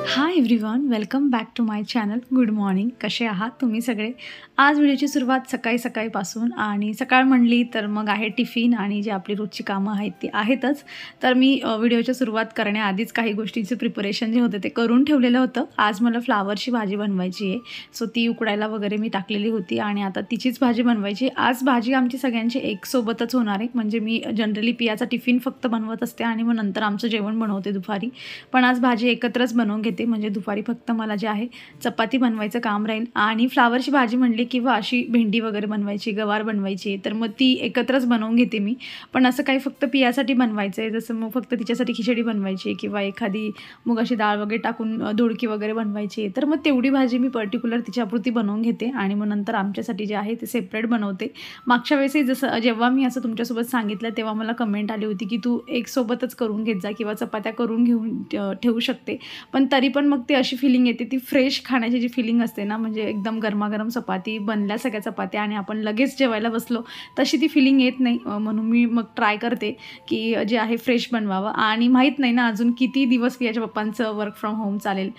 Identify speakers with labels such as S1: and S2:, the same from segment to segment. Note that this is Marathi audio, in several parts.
S1: High everyone, welcome back to my channel. Good morning. कसे आहात तुम्ही सगळे? आज व्हिडिओची सुरुवात सकाळी-सकाळीपासून आणि सकाळ म्हणली तर मग आहे टिफिन आणि जी आपली रोजची कामं आहेत ती आहेतच. तर मी व्हिडिओची सुरुवात करण्याआधीच काही गोष्टींचं प्रिपरेशन जे होतं ते करून ठेवलेलं होतं. आज मला फ्लावरची भाजी बनवायची आहे. सो ती उकडायला वगैरे मी टाकलेली होती आणि आता तिचीच भाजी बनवायची. आज भाजी आमची सगळ्यांची एक सोबतच होणार आहे. म्हणजे मी जनरली पियाचा टिफिन फक्त बनवत असते आणि मग नंतर आमचं जेवण बनवते दुपारी. पण आज भाजी एकत्रच बनवून घेते, म्हणजे दुपारी फक्त मला जे आहे चपाती बनवायचं काम राहील. आणि फ्लावरची भाजी म्हणली किंवा अशी भेंडी वगैरे बनवायची, गवार बनवायची, तर मग ती एकत्रच बनवून घेते मी. पण असं काही फक्त पियासाठी बनवायचं आहे, जसं मग फक्त तिच्यासाठी खिचडी बनवायची किंवा एखादी मुगाची डाळ वगैरे टाकून दोडकी वगैरे बनवायची, तर मग तेवढी भाजी मी पर्टिक्युलर तिच्यापुरती बनवून घेते आणि मग नंतर आमच्यासाठी जे आहे ते सेपरेट बनवते. मागच्या वेळेसही जसं जेव्हा मी असं तुमच्यासोबत सांगितलं तेव्हा मला कमेंट आली होती की तू एक सोबतच करून घेत जा किंवा चपात्या करून घेऊन ठेवू शकते. पण तरी पण मग ती अशी फिलिंग येते, ती फ्रेश खाण्याची जी फिलिंग असते ना, म्हणजे एकदम गरमागरम चपाती बनल्या सगळ्या चपात्या आणि आपण लगेच जेवायला बसलो तशी ती फिलिंग येत नाही. म्हणून मी मग ट्राय करते की जे आहे फ्रेश बनवावं. आणि माहीत नाही ना अजून किती दिवस पियाच्या पप्पांचं वर्क फ्रॉम होम चालेल.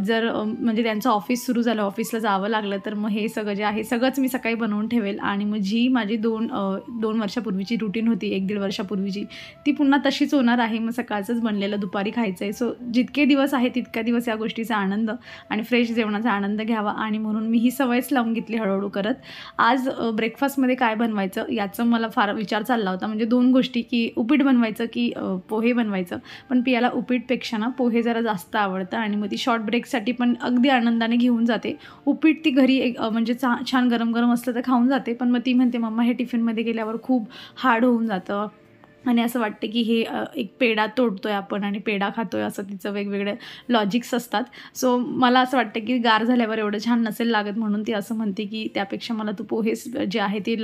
S1: जर म्हणजे त्यांचं ऑफिस सुरू झालं, ऑफिसला जावं लागलं, तर मग हे सगळं जे आहे सगळंच मी सकाळी बनवून ठेवेल. आणि मग जी माझी दोन वर्षापूर्वीची रुटीन होती, 1-1.5 वर्षापूर्वीची, ती पुन्हा तशीच होणार आहे. मग सकाळचंच बनलेलं दुपारी खायचं आहे. सो जितके दिवस आहे तितक्या दिवस या गोष्टीचा आनंद आणि फ्रेश जेवणाचा आनंद घ्यावा. आणि म्हणून मी ही सवयच लावून घेतली हळूहळू करत. आज ब्रेकफास्टमध्ये काय बनवायचं याचं मला फार विचार चालला होता. म्हणजे 2 गोष्टी, की उपीट बनवायचं की पोहे बनवायचं. पण पियाला उपीटपेक्षा ना पोहे जरा जास्त आवडतं आणि मग ती शॉर्ट ब्रेकसाठी पण अगदी आनंदाने घेऊन जाते. उपीट ती घरी म्हणजे छान गरम गरम असलं तर खाऊन जाते. पण मग ती म्हणते, मम्मा हे टिफिनमध्ये गेल्यावर खूप हार्ड होऊन जातं आणि असं वाटतं की हे एक पेढा तोडतोय आपण आणि पेढा खातोय, असं तिचं वेगवेगळे लॉजिक्स असतात. सो मला असं वाटतं की गार झाल्यावर एवढं छान नसेल लागत, म्हणून ती असं म्हणते की त्यापेक्षा मला तू पोहेच जे आहे ते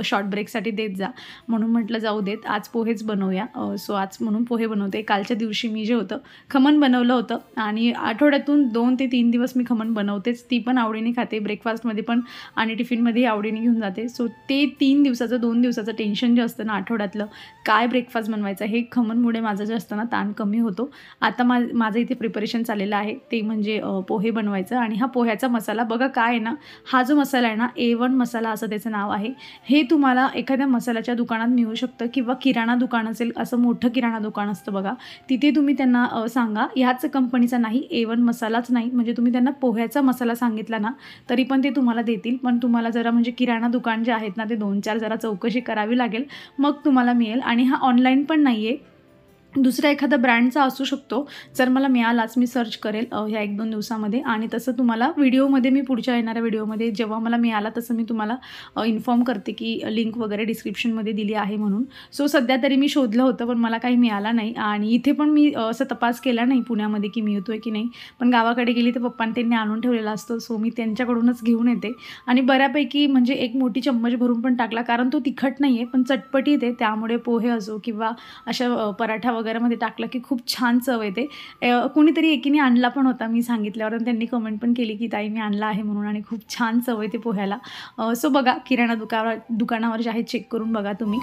S1: शॉर्ट ब्रेकसाठी देत जा. म्हणून म्हटलं जाऊ देत, आज पोहेच बनवूया. सो आज म्हणून पोहे बनवते. कालच्या दिवशी मी जे होतं खमण बनवलं होतं आणि आठवड्यातून 2 ते 3 दिवस मी खमण बनवतेच. ती पण आवडीने खाते, ब्रेकफास्टमध्ये पण आणि टिफिनमध्येही आवडीने घेऊन जाते. सो ते 2 दिवसाचं टेन्शन जे असतं ना आठवड्यातलं, काय ब्रेकफास्ट बनवायचा, हे खमणमुळे माझं जे असतं ना ताण कमी होतो. आता माझं इथे प्रिपरेशन चाललेलं आहे ते म्हणजे पोहे बनवायचं. आणि हा पोह्याचा मसाला बघा काय आहे ना, हा जो मसाला आहे ना A1 मसाला असं त्याचं नाव आहे. हे तुम्हाला एखाद्या मसाल्याच्या दुकानात मिळू शकतं किंवा किराणा दुकान असेल, असं मोठं किराणा दुकान असतं बघा, तिथे तुम्ही त्यांना सांगा ह्याच कंपनीचा नाही, A1 मसालाच नाही, म्हणजे तुम्ही त्यांना पोह्याचा मसाला सांगितला ना तरी पण ते तुम्हाला देतील. पण तुम्हाला जरा म्हणजे किराणा दुकान जे आहेत ना ते 2-4 जरा चौकशी करावी लागेल, मग तुम्हाला मिळेल. आणि हा ऑनलाईन पण नाही आहे, दुसऱ्या एखादा ब्रँडचा असू शकतो. जर मला मिळालाच मी सर्च करेल ह्या 1-2 दिवसामध्ये. आणि तसं तुम्हाला व्हिडिओमध्ये मी पुढच्या येणाऱ्या व्हिडिओमध्ये जेव्हा मला मिळाला तसं मी तुम्हाला इन्फॉर्म करते की लिंक वगैरे डिस्क्रिप्शनमध्ये दिली आहे म्हणून. सो सध्या तरी मी शोधलं होतं पण मला काही मिळाला नाही. आणि इथे पण मी असं तपास केला नाही पुण्यामध्ये की मिळतो आहे की नाही. पण गावाकडे गेली तर पप्पांनी त्यांनी आणून ठेवलेला असतो, सो मी त्यांच्याकडूनच घेऊन येते. आणि बऱ्यापैकी म्हणजे एक मोठी चम्मच भरून पण टाकला, कारण तो तिखट नाही आहे पण चटपटीत आहे. त्यामुळे पोहे असो किंवा अशा पराठा वगैरेमध्ये टाकलं की खूप छान चव येते. कोणीतरी एकीने आणला पण होता मी सांगितल्यावर, आणि त्यांनी कमेंट पण केली की ताई मी आणला आहे म्हणून, आणि खूप छान चव येते पोह्याला. सो बघा, किराणा दुकानावर जे आहे चेक करून बघा तुम्ही.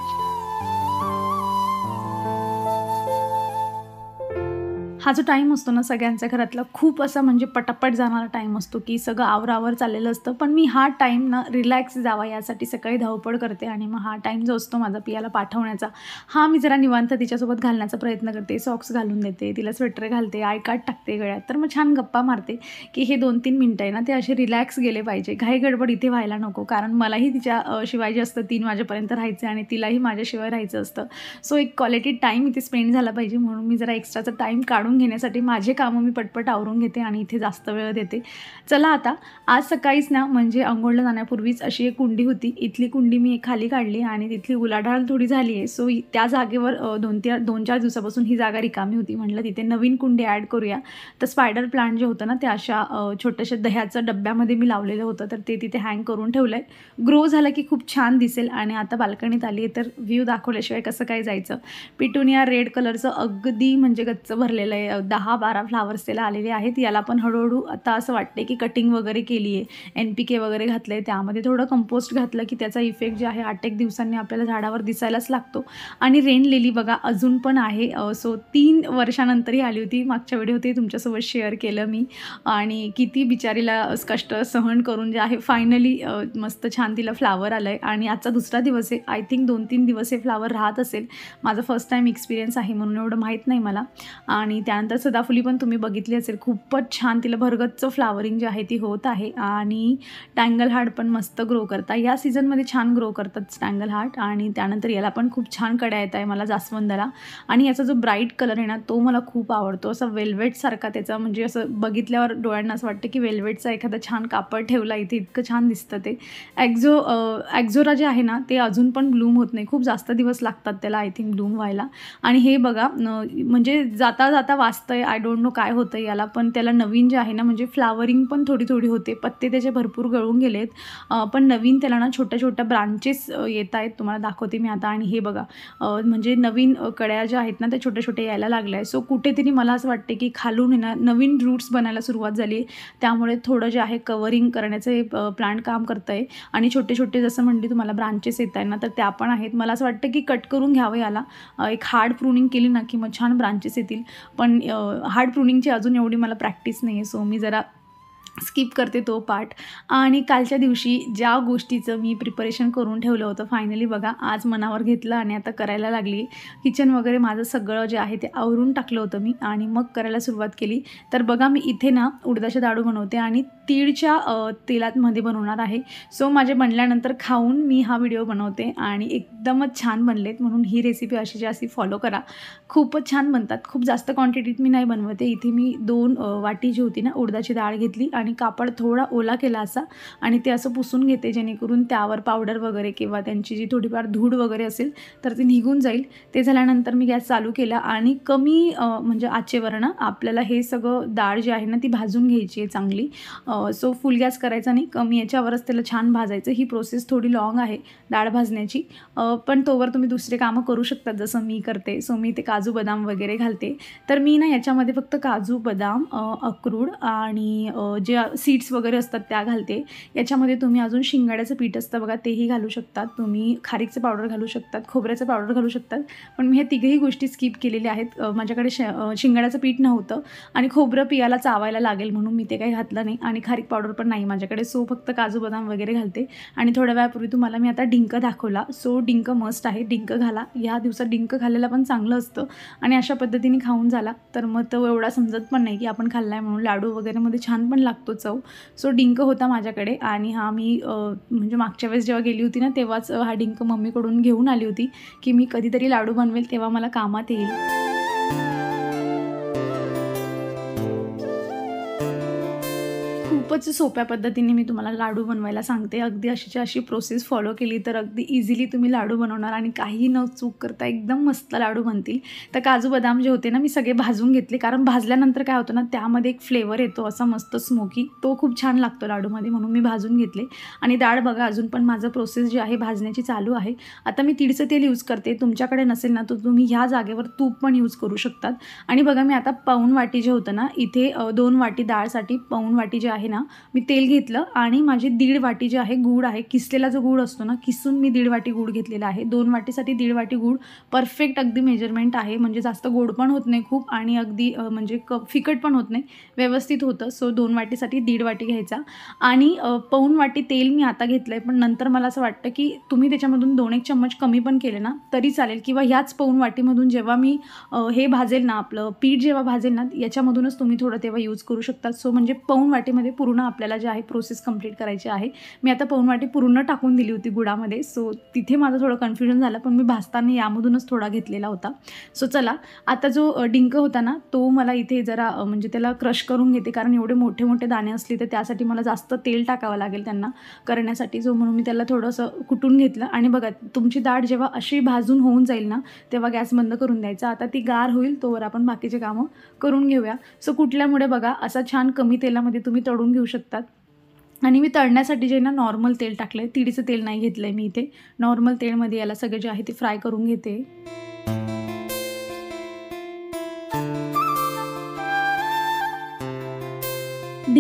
S1: हा जो टाईम असतो ना सगळ्यांच्या घरातला, खूप असा म्हणजे पटापट जाणारा टाईम असतो की सगळं आवरावर चाललेलं असतं. पण मी हा टाईम ना रिलॅक्स जावा यासाठी सकाळी धावपळ करते. आणि मग हा टाईम जो असतो माझा पियाला पाठवण्याचा, हा मी जरा निवांत तिच्यासोबत घालण्याचा प्रयत्न करते. सॉक्स घालून देते तिला, स्वेटर घालते, आय कार्ड टाकते गळ्यात, तर मग छान गप्पा मारते की हे 2-3 मिनटं आहे ना ते असे रिलॅक्स गेले पाहिजे. घाई गडबड इथे व्हायला नको, कारण मलाही तिच्या शिवाय जे असतं 3 वाजेपर्यंत राहायचं आणि तिलाही माझ्याशिवाय राहायचं असतं. सो एक क्वालिटी टाईम इथे स्पेंड झाला पाहिजे, म्हणून मी जरा एक्स्ट्राचा टाईम काढून घेण्यासाठी माझे कामं मी पटपट आवरून घेते आणि इथे जास्त वेळ देते. चला आता, आज सकाळीच ना म्हणजे अंघोळला जाण्यापूर्वीच अशी एक कुंडी होती, इथली कुंडी मी खाली काढली आणि तिथली उलाढाल थोडी झाली आहे. सो त्या जागेवर 2-4 दिवसापासून ही जागा रिकामी होती. म्हटलं तिथे नवीन कुंडी ॲड करूया. तर स्पायडर प्लांट जे होतं ना ते अशा छोट्याशा दह्याचं डब्यामध्ये मी लावलेलं होतं, तर ते तिथे हँग करून ठेवलं आहे. ग्रो झालं की खूप छान दिसेल. आणि आता बाल्कनीत आली आहे तर व्ह्यू दाखवल्याशिवाय कसं काय जायचं. पिटुनिया रेड कलरचं अगदी म्हणजे गच्च भरलेलं आहे आहे, 10-12 फ्लावर्स त्याला आलेले आहेत. याला पण हळूहळू आता असं वाटते की कटिंग वगैरे केली आहे, NPK वगैरे घातलं आहे, त्यामध्ये थोडं कंपोस्ट घातलं की त्याचा इफेक्ट जे आहे 8-1 दिवसांनी आपल्याला झाडावर दिसायलाच लागतो. आणि रेन लिली बघा अजून पण आहे. सो 3 वर्षानंतरही आली होती. मागच्या व्हिडिओतही तुमच्यासोबत शेअर केलं मी आणि किती बिचारीला कष्ट सहन करून जे आहे फायनली मस्त छान तिला फ्लावर आलं आहे. आणि आजचा दुसरा दिवस आहे. आय थिंक 2-3 दिवस हे फ्लावर राहत असेल. माझा फर्स्ट टाईम एक्सपिरियन्स आहे म्हणून एवढं माहीत नाही मला. आणि त्यानंतर सदाफुली पण तुम्ही बघितली असेल, खूपच छान तिला भरगच्च फ्लावरिंग जी आहे ती होत आहे. आणि टँगल हार्ट पण मस्त ग्रो करतात. या सीझनमध्ये छान ग्रो करतात टँगल हार्ट. आणि त्यानंतर याला पण खूप छान कड्या येत आहे मला जास्वंदाला. आणि याचा जो ब्राईट कलर आहे ना तो मला खूप आवडतो. असा वेल्वेटसारखा त्याचा, म्हणजे असं बघितल्यावर डोळ्यांना असं वाटतं की वेल्वेटचा एखादा छान कापड ठेवला इथे, इतकं छान दिसतं ते. ॲक्झोरा जे आहे ना ते अजून पण ब्लूम होत नाही, खूप जास्त दिवस लागतात त्याला आय थिंक ब्लूम व्हायला. आणि हे बघा म्हणजे जाता जाता वाचतंय, आय डोंट नो काय होतं याला, पण त्याला नवीन जे आहे ना म्हणजे फ्लावरिंग पण थोडी थोडी होते. पत्ते त्याचे भरपूर गळून गेलेत, पण नवीन त्याला ना छोट्या छोट्या ब्रांचेस येत आहेत. तुम्हाला दाखवते मी आता. आणि हे बघा म्हणजे नवीन कड्या ज्या आहेत ना त्या छोट्या छोट्या यायला लागल्या आहे. सो कुठेतरी मला असं वाटते की खालून ना नवीन रूट्स बनायला सुरुवात झाली आहे. त्यामुळे थोडं जे आहे कव्हरिंग करण्याचे प्लांट काम करतं आहे. आणि छोटे छोटे जसं म्हणली तुम्हाला ब्रांचेस येत आहे ना तर त्या पण आहेत. मला असं वाटतं की कट करून घ्यावं याला, एक हार्ड प्रूनिंग केली ना की मग छान ब्रांचेस येतील. पण हार्ड प्रूनिंगची अजून एवढी मला प्रॅक्टिस नाही आहे, सो मी जरा स्किप करते तो पार्ट. आणि कालच्या दिवशी ज्या गोष्टीचं मी प्रिपरेशन करून ठेवलं होतं फायनली बघा आज मनावर घेतलं आणि आता करायला लागली. किचन वगैरे माझं सगळं जे आहे ते आवरून टाकलं होतं मी आणि मग करायला सुरुवात केली. तर बघा मी इथे ना उडदाचे लाडू बनवते आणि तीळच्या तेलामध्ये बनवणार आहे. सो माझे बनल्यानंतर खाऊन मी हा व्हिडिओ बनवते आणि एकदमच छान बनलेत, म्हणून ही रेसिपी अशी अशी फॉलो करा. खूपच छान बनतात. खूप जास्त क्वांटिटीत मी नाही बनवते. इथे मी 2 वाटी जी होती ना उडदाची डाळ घेतली आणि कापड थोडा ओला केला असा आणि ते असं पुसून घेते जेणेकरून त्यावर पावडर वगैरे किंवा त्यांची जी थोडीफार धूळ वगैरे असेल तर ती निघून जाईल. ते झाल्यानंतर मी गॅस चालू केला आणि कमी म्हणजे आचेवर ना आपल्याला हे सगळं डाळ जी आहे ना ती भाजून घ्यायची आहे चांगली. सो फुल गॅस करायचा नाही, कमी याच्यावरच त्याला छान भाजायचं. ही प्रोसेस थोडी लॉंग आहे डाळ भाजण्याची, पण तोवर तुम्ही दुसरे कामं करू शकतात जसं मी करते. सो मी ते काजू बदाम वगैरे घालते. तर मी ना याच्यामध्ये फक्त काजू बदाम, अक्रोड आणि जे सीड्स वगैरे असतात त्या घालते. याच्यामध्ये तुम्ही अजून शिंगाड्याचं पीठ असतं बघा तेही घालू शकतात, तुम्ही खारीकचं पावडर घालू शकतात, खोबऱ्याचं पावडर घालू शकतात. पण मी हे तिघही गोष्टी स्किप केलेल्या आहेत. माझ्याकडे शिंगाड्याचं पीठ नव्हतं आणि खोबरं पियाला चावायला लागेल म्हणून मी ते काही घातलं नाही आणि खारीक पावडर पण नाही माझ्याकडे. सो फक्त काजू बदाम वगैरे घालते. आणि थोड्या वेळापूर्वी तुम्हाला मी आता डिंक दाखवला. सो डिंक मस्ट आहे, डिंक घाला. ह्या दिवसात डिंक खाल्लेला पण चांगलं असतं आणि अशा पद्धतीने खाऊन झाला तर मग तो एवढा समजत पण नाही की आपण खाल्ला आहे म्हणून. लाडू वगैरेमध्ये छान पण लागतो चव. सो डिंक होता माझ्याकडे आणि हा मी म्हणजे मागच्या वेळेस जेव्हा गेली होती ना तेव्हाच हा डिंक मम्मीकडून घेऊन आली होती की मी कधीतरी लाडू बनवेल तेव्हा मला कामात येईल. खूपच सोप्या पद्धतीने मी तुम्हाला लाडू बनवायला सांगते. अगदी अशीच्या अशी प्रोसेस फॉलो केली तर अगदी इझिली तुम्ही लाडू बनवणार आणि काही न चूक करता एकदम मस्त लाडू बनतील. तर काजू बदाम जे होते ना मी सगळे भाजून घेतले, कारण भाजल्यानंतर काय होतं ना त्यामध्ये एक फ्लेवर येतो असा मस्त स्मोकी, तो खूप छान लागतो लाडूमध्ये, म्हणून मी भाजून घेतले. आणि डाळ बघा अजून पण माझं प्रोसेस जी आहे भाजण्याची चालू आहे. आता मी तिळचं तेल यूज करते, तुमच्याकडे नसेल ना तर तुम्ही ह्या जागेवर तूप पण यूज करू शकतात. आणि बघा मी आता पाऊण वाटी जे होतं ना इथे 2 वाटी डाळसाठी पाऊण वाटी जे आहे ना मी तेल घेतलं आणि माझी 1.5 वाटी जे आहे गूळ आहे, किसलेला जो गूळ असतो ना किसून मी 1.5 वाटी गूळ घेतलेला आहे. 2 वाटीसाठी 1.5 वाटी गूळ परफेक्ट अगदी मेजरमेंट आहे, म्हणजे जास्त गोड पण होत नाही खूप आणि अगदी म्हणजे फिकट पण होत नाही, व्यवस्थित होतं. सो 2 वाटीसाठी 1.5 वाटी घ्यायचा. आणि पाऊण वाटी तेल मी आता घेतलं आहे, पण नंतर मला असं वाटतं की तुम्ही त्याच्यामधून 2-1 चम्मच कमी पण केले ना तरी चालेल, किंवा ह्याच पाऊण वाटीमधून जेव्हा मी हे भाजेल ना आपलं पीठ जेव्हा भाजेल ना याच्यामधूनच तुम्ही थोडं तेव्हा यूज करू शकतात. सो म्हणजे पाऊण वाटीमध्ये पूर्ण आपल्याला जे आहे प्रोसेस कंप्लीट करायची आहे. मी आता पाऊण वाटी पूर्ण टाकून दिली होती गुळामध्ये, सो तिथे माझं थोडं कन्फ्युजन झालं, पण मी भाजताना यामधूनच थोडा घेतलेला होता. सो चला आता जो डिंक होता ना तो मला इथे जरा म्हणजे त्याला क्रश करून घेते, कारण एवढे मोठे मोठे दाणे असले तर त्यासाठी मला जास्त तेल टाकावं लागेल त्यांना करण्यासाठी. सो म्हणून मी त्याला थोडंसं कुटून घेतलं. आणि बघा तुमची डाळ जेव्हा अशी भाजून होऊन जाईल ना तेव्हा गॅस बंद करून द्यायचा. आता ती गार होईल तोवर आपण बाकीचे कामं करून घेऊया. सो कुठल्यामुळे बघा असा छान कमी तेलामध्ये तुम्ही तळून घेऊ शकतात. आणि मी तळण्यासाठी जे ना नॉर्मल तेल टाकलं आहे, तिळीचं तेल नाही घेतलं आहे मी इथे. नॉर्मल तेलमध्ये याला सगळं जे आहे ते फ्राय करून घेते.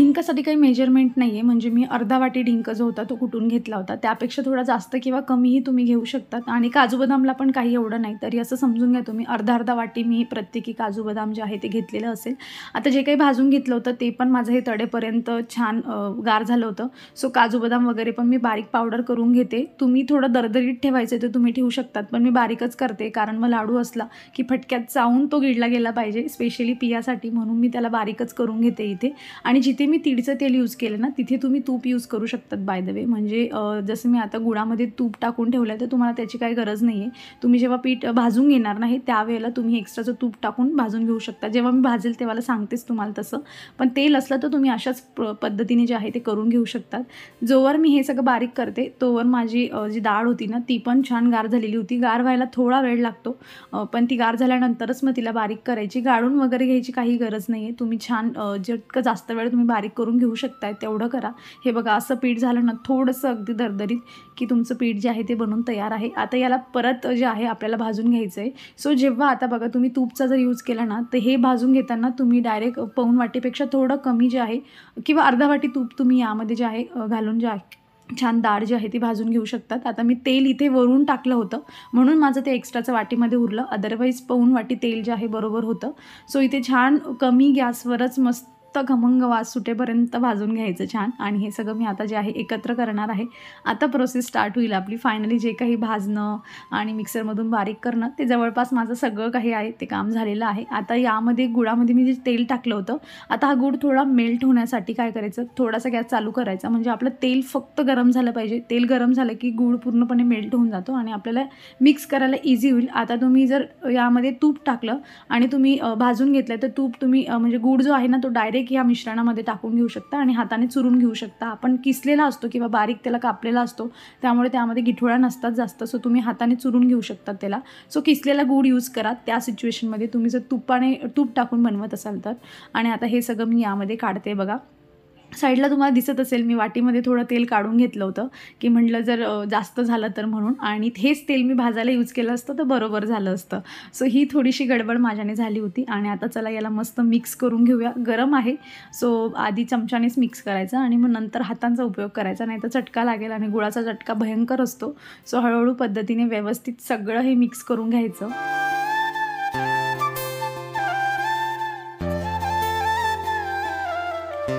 S1: डिंकासाठी काही मेजरमेंट नाही आहे, म्हणजे मी अर्धा वाटी डिंक जो होता तो कुटून घेतला होता. त्यापेक्षा थोडा जास्त किंवा कमीही तुम्ही घेऊ शकतात. आणि काजू बदामला पण काही एवढं नाही, तरी असं समजून घ्या तुम्ही अर्धा वाटी मी प्रत्येकी काजू बदाम जे आहे ते घेतलेलं असेल. आता जे काही भाजून घेतलं होतं ते पण माझं हे तडेपर्यंत छान गार झालं होतं. सो काजू बदाम वगैरे पण मी बारीक पावडर करून घेते. तुम्ही थोडं दरदरीत ठेवायचं तर तुम्ही ठेवू शकतात, पण मी बारीकच करते, कारण मग लाडू असला की फटक्यात चावून तो गिळला गेला पाहिजे, स्पेशली पियासाठी, म्हणून मी त्याला बारीकच करून घेते इथे. आणि जिथे मी तिळचं तेल यूज केलं ना तिथे तुम्ही तूप यूज करू शकतात बाय द वे. म्हणजे जसं मी आता गुळामध्ये तूप टाकून ठेवलं तर तुम्हाला त्याची काही गरज नाही आहे. तुम्ही जेव्हा पीठ भाजून घेणार नाही त्यावेळेला तुम्ही एक्स्ट्राचं तूप टाकून भाजून घेऊ शकता. जेव्हा मी भाजेल तेव्हा सांगतेच तुम्हाला तसं, पण तेल असलं तर तुम्ही अशाच पद्धतीने जे आहे ते करून घेऊ शकतात. जोवर मी हे सगळं बारीक करते तोवर माझी जी डाळ होती ना ती पण छान गार झालेली होती. गार व्हायला थोडा वेळ लागतो, पण ती गार झाल्यानंतरच मग तिला बारीक करायची. गाळून वगैरे घ्यायची काही गरज नाही आहे. तुम्ही छान जितकं जास्त वेळ तुम्ही बारीक करून घेऊ शकताय तेवढं करा. हे बघा असं पीठ झालं ना थोडंसं अगदी दरदरीत की तुमचं पीठ जे आहे ते बनून तयार आहे. आता याला परत जे आहे आपल्याला भाजून घ्यायचं आहे. सो जेव्हा आता बघा तुम्ही तूपचा जर यूज केला ना तर हे भाजून घेताना तुम्ही डायरेक्ट पाऊण वाटीपेक्षा थोडं कमी जे आहे किंवा अर्धा वाटी तूप तुम्ही यामध्ये जे आहे घालून जे आहे छान डाळ जी आहे ती भाजून घेऊ शकतात. आता मी तेल इथे वरून टाकलं होतं म्हणून माझं ते एक्स्ट्राचं वाटीमध्ये उरलं, अदरवाईज पाऊण वाटी तेल जे आहे बरोबर होतं. सो इथे छान कमी गॅसवरच मस्त खमंग वास सुटेपर्यंत भाजून घ्यायचं छान. आणि हे सगळं मी आता जे आहे एकत्र करणार आहे. आता प्रोसेस स्टार्ट होईल आपली. फायनली जे काही भाजणं आणि मिक्सरमधून बारीक करणं ते जवळपास माझं सगळं काही आहे ते काम झालेलं आहे. आता यामध्ये गुळामध्ये मी जे तेल टाकलं होतं, आता हा गुळ थोडा मेल्ट होण्यासाठी काय करायचं, थोडासा गॅस चालू करायचा, म्हणजे आपलं तेल फक्त गरम झालं पाहिजे. तेल गरम झालं की गुळ पूर्णपणे मेल्ट होऊन जातो आणि आपल्याला मिक्स करायला इझी होईल. आता तुम्ही जर यामध्ये तूप टाकलं आणि तुम्ही भाजून घेतलं तर तूप तुम्ही म्हणजे गुळ जो आहे ना तो डायरेक्ट या मिश्रणामध्ये टाकून घेऊ शकता आणि हाताने चुरून घेऊ शकता. आपण किसलेला असतो किंवा बारीक त्याला कापलेला असतो त्यामुळे त्यामध्ये गिठोळ्या नसतात जास्त. सो तुम्ही हाताने चुरून घेऊ शकता त्याला. सो किसलेला गूळ यूज करा त्या सिच्युएशनमध्ये, तुम्ही जर तूप टाकून बनवत असाल तर. आणि आता हे सगळं मी यामध्ये काढते. बघा साईडला तुम्हाला दिसत असेल मी वाटीमध्ये थोडं तेल काढून घेतलं होतं की म्हटलं जर जास्त झालं तर म्हणून, आणि हेच तेल मी भाजायला यूज केलं असतं तर बरोबर झालं असतं. सो ही थोडीशी गडबड माझ्याने झाली होती. आणि आता चला याला मस्त मिक्स करून घेऊया. गरम आहे सो आधी चमच्यानेच मिक्स करायचं आणि मग नंतर हातांचा उपयोग करायचा, नाही तर चटका लागेल आणि गुळाचा चटका भयंकर असतो. सो हळूहळू पद्धतीने व्यवस्थित सगळं हे मिक्स करून घ्यायचं.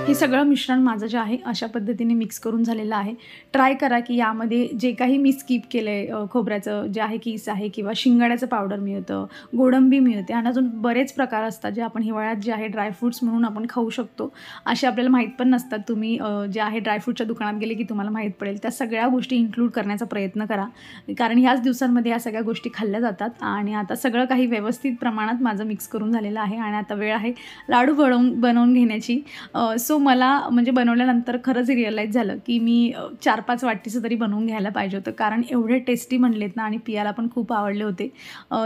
S1: हे सगळं मिश्रण माझं जे आहे अशा पद्धतीने मिक्स करून झालेलं आहे. ट्राय करा की यामध्ये जे काही मी स्किप केलं आहे, खोबऱ्याचं जे आहे किस आहे किंवा शिंगाड्याचं पावडर मिळतं, गोडंबी मिळते आणि अजून बरेच प्रकार असतात जे आपण हिवाळ्यात जे आहे ड्रायफ्रूट्स म्हणून आपण खाऊ शकतो. असे आपल्याला माहीत पण नसतात. तुम्ही जे आहे ड्रायफ्रूटच्या दुकानात गेले की तुम्हाला माहीत पडेल. त्या सगळ्या गोष्टी इन्क्लूड करण्याचा प्रयत्न करा, कारण ह्याच दिवसांमध्ये या सगळ्या गोष्टी खाल्ल्या जातात. आणि आता सगळं काही व्यवस्थित प्रमाणात माझं मिक्स करून झालेलं आहे आणि आता वेळ आहे लाडू बनवून घेण्याची. सो मला म्हणजे बनवल्यानंतर खरंच रिअलाईज झालं की मी 4-5 वाटीचं तरी बनवून घ्यायला पाहिजे होतं, कारण एवढे टेस्टी बनलेत ना आणि पियाला पण खूप आवडले होते.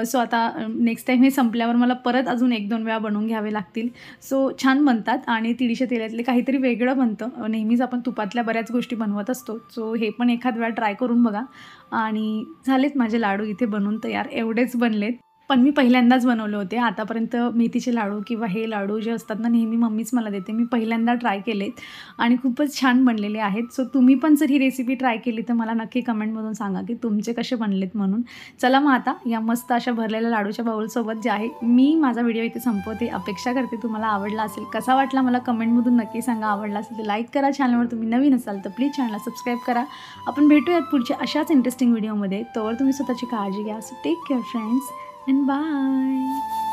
S1: सो आता नेक्स्ट टाईम हे संपल्यावर मला परत अजून 1-2 वेळा बनवून घ्यावे लागतील. सो छान बनतात आणि तिळीच्या तेलातले काहीतरी वेगळं बनतं. नेहमीच आपण तुपातल्या बऱ्याच गोष्टी बनवत असतो. सो हे पण एखाद वेळा ट्राय करून बघा. आणि झालेत माझे लाडू इथे बनवून तयार. एवढेच बनलेत, पण मी पहिल्यांदाच बनवले होते. आतापर्यंत मेथीचे लाडू किंवा हे लाडू जे असतात ना नेहमी मम्मीच मला देते. मी पहिल्यांदा ट्राय केलेत आणि खूपच छान बनलेले आहेत. सो तुम्ही पण जर ही रेसिपी ट्राय केली तर मला नक्की कमेंटमधून सांगा की तुमचे कसे बनलेत म्हणून. चला मग आता या मस्त अशा भरलेल्या लाडूच्या बाउलसोबत जे आहे मी माझा व्हिडिओ इथे संपवते. अपेक्षा करते तुम्हाला आवडला असेल. कसा वाटला मला कमेंटमधून नक्की सांगा. आवडला असेल तर लाईक करा. चॅनलवर तुम्ही नवीन असाल तर प्लीज चॅनलला सबस्क्राईब करा. आपण भेटूयात पुढच्या अशाच इंटरेस्टिंग व्हिडिओमध्ये. तोवर तुम्ही स्वतःची काळजी घ्या. So take care friends and bye.